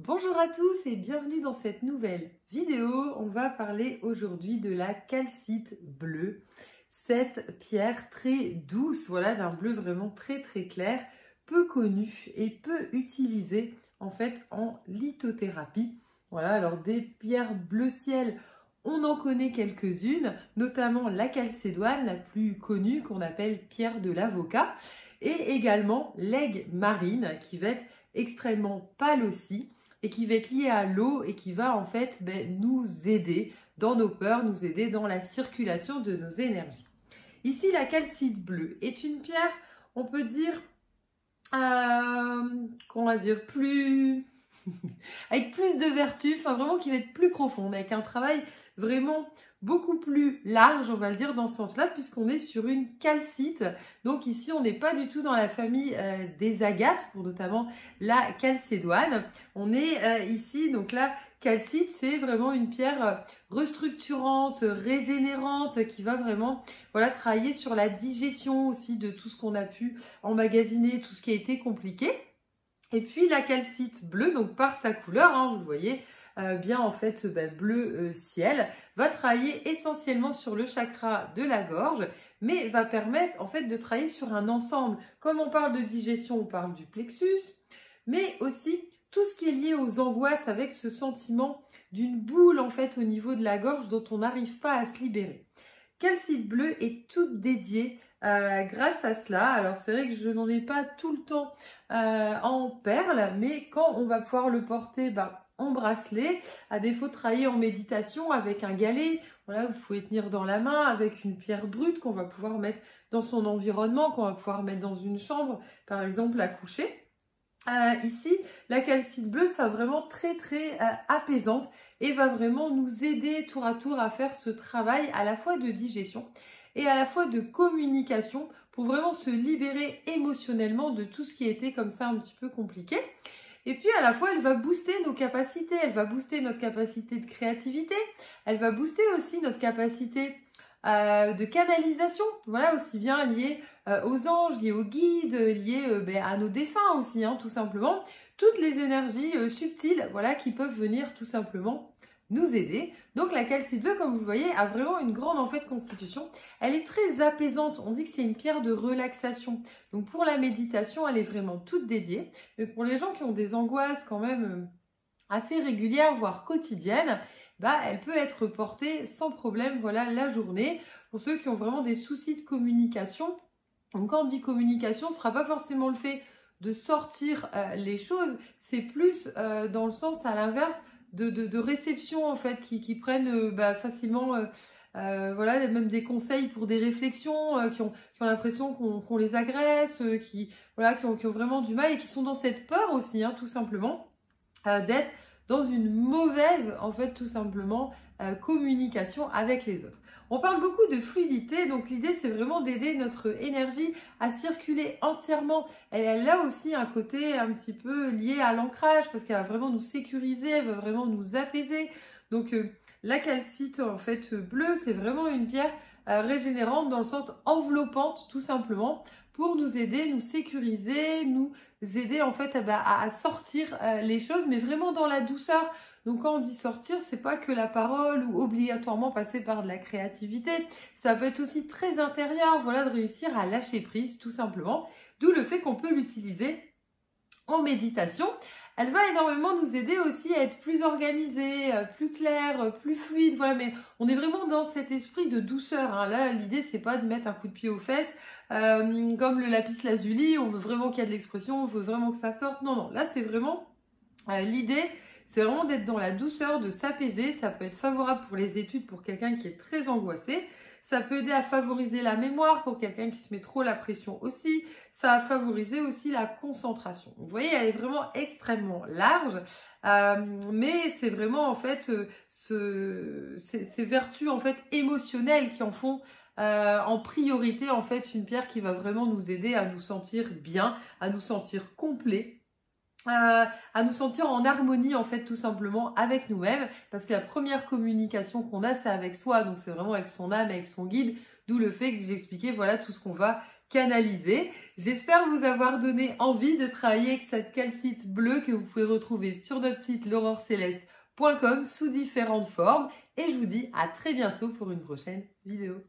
Bonjour à tous et bienvenue dans cette nouvelle vidéo. On va parler aujourd'hui de la calcite bleue, cette pierre très douce, voilà, d'un bleu vraiment très clair, peu connu et peu utilisé en fait en lithothérapie. Voilà, alors des pierres bleu ciel, on en connaît quelques-unes, notamment la calcédoine, la plus connue qu'on appelle pierre de l'avocat, et également l'aigue marine qui va être extrêmement pâle aussi et qui va être lié à l'eau et qui va en fait nous aider dans nos peurs, nous aider dans la circulation de nos énergies. Ici, la calcite bleue est une pierre, on peut dire, qu'on va dire plus avec plus de vertus, enfin vraiment qui va être plus profonde, avec un travail vraiment beaucoup plus large, on va le dire dans ce sens-là, puisqu'on est sur une calcite. Donc ici, on n'est pas du tout dans la famille des agates, pour notamment la calcédoine. On est ici, donc la calcite, c'est vraiment une pierre restructurante, régénérante, qui va vraiment voilà, travailler sur la digestion aussi de tout ce qu'on a pu emmagasiner, tout ce qui a été compliqué. Et puis la calcite bleue, donc par sa couleur, hein, vous le voyez bien en fait bleu ciel, va travailler essentiellement sur le chakra de la gorge, mais va permettre en fait de travailler sur un ensemble. Comme on parle de digestion, on parle du plexus, mais aussi tout ce qui est lié aux angoisses avec ce sentiment d'une boule en fait au niveau de la gorge dont on n'arrive pas à se libérer. Calcite bleue est toute dédiée grâce à cela. Alors c'est vrai que je n'en ai pas tout le temps en perles, mais quand on va pouvoir le porter en bracelet, à défaut de travailler en méditation avec un galet, voilà, vous pouvez tenir dans la main avec une pierre brute qu'on va pouvoir mettre dans son environnement, qu'on va pouvoir mettre dans une chambre, par exemple à coucher. Ici, la calcite bleue, ça vraiment très apaisante et va vraiment nous aider tour à tour à faire ce travail à la fois de digestion et à la fois de communication pour vraiment se libérer émotionnellement de tout ce qui était comme ça un petit peu compliqué. Et puis à la fois, elle va booster nos capacités, elle va booster notre capacité de créativité, elle va booster aussi notre capacité de canalisation, voilà, aussi bien lié aux anges, lié aux guides, lié à nos défunts aussi, hein, tout simplement. Toutes les énergies subtiles, voilà, qui peuvent venir tout simplement nous aider. Donc la calcite bleue, comme vous le voyez, a vraiment une grande en fait constitution. Elle est très apaisante. On dit que c'est une pierre de relaxation. Donc pour la méditation, elle est vraiment toute dédiée. Mais pour les gens qui ont des angoisses quand même assez régulières, voire quotidiennes, elle peut être portée sans problème, voilà, la journée. Pour ceux qui ont vraiment des soucis de communication, donc quand on dit communication, ce ne sera pas forcément le fait de sortir les choses, c'est plus dans le sens à l'inverse de réception en fait, qui prennent facilement voilà, même des conseils pour des réflexions, qui ont l'impression qu'on les agresse, qui ont vraiment du mal et qui sont dans cette peur aussi, hein, tout simplement, d'être dans une mauvaise, en fait, tout simplement, communication avec les autres. On parle beaucoup de fluidité, donc l'idée, c'est vraiment d'aider notre énergie à circuler entièrement. Elle a aussi un côté un petit peu lié à l'ancrage, parce qu'elle va vraiment nous sécuriser, elle va vraiment nous apaiser. Donc, la calcite, en fait, bleue, c'est vraiment une pierre régénérante dans le sens enveloppante, tout simplement, pour nous aider, nous sécuriser, nous aider en fait à sortir les choses, mais vraiment dans la douceur. Donc quand on dit sortir, c'est pas que la parole ou obligatoirement passer par de la créativité. Ça peut être aussi très intérieur, voilà, de réussir à lâcher prise, tout simplement. D'où le fait qu'on peut l'utiliser en méditation. Elle va énormément nous aider aussi à être plus organisé, plus clair, plus fluide, voilà, mais on est vraiment dans cet esprit de douceur, hein. Là, l'idée, c'est pas de mettre un coup de pied aux fesses, comme le lapis lazuli, on veut vraiment qu'il y ait de l'expression, on veut vraiment que ça sorte. Non, là, c'est vraiment l'idée, c'est vraiment d'être dans la douceur, de s'apaiser. Ça peut être favorable pour les études, pour quelqu'un qui est très angoissé. Ça peut aider à favoriser la mémoire pour quelqu'un qui se met trop la pression aussi. Ça va favoriser aussi la concentration. Vous voyez, elle est vraiment extrêmement large, mais c'est vraiment en fait ces vertus en fait émotionnelles qui en font en priorité en fait une pierre qui va vraiment nous aider à nous sentir bien, à nous sentir complets. À nous sentir en harmonie en fait tout simplement avec nous-mêmes, parce que la première communication qu'on a, c'est avec soi, donc c'est vraiment avec son âme, avec son guide, d'où le fait que j'expliquais voilà tout ce qu'on va canalisé. J'espère vous avoir donné envie de travailler avec cette calcite bleue que vous pouvez retrouver sur notre site l'aurorecéleste.com sous différentes formes. Et je vous dis à très bientôt pour une prochaine vidéo.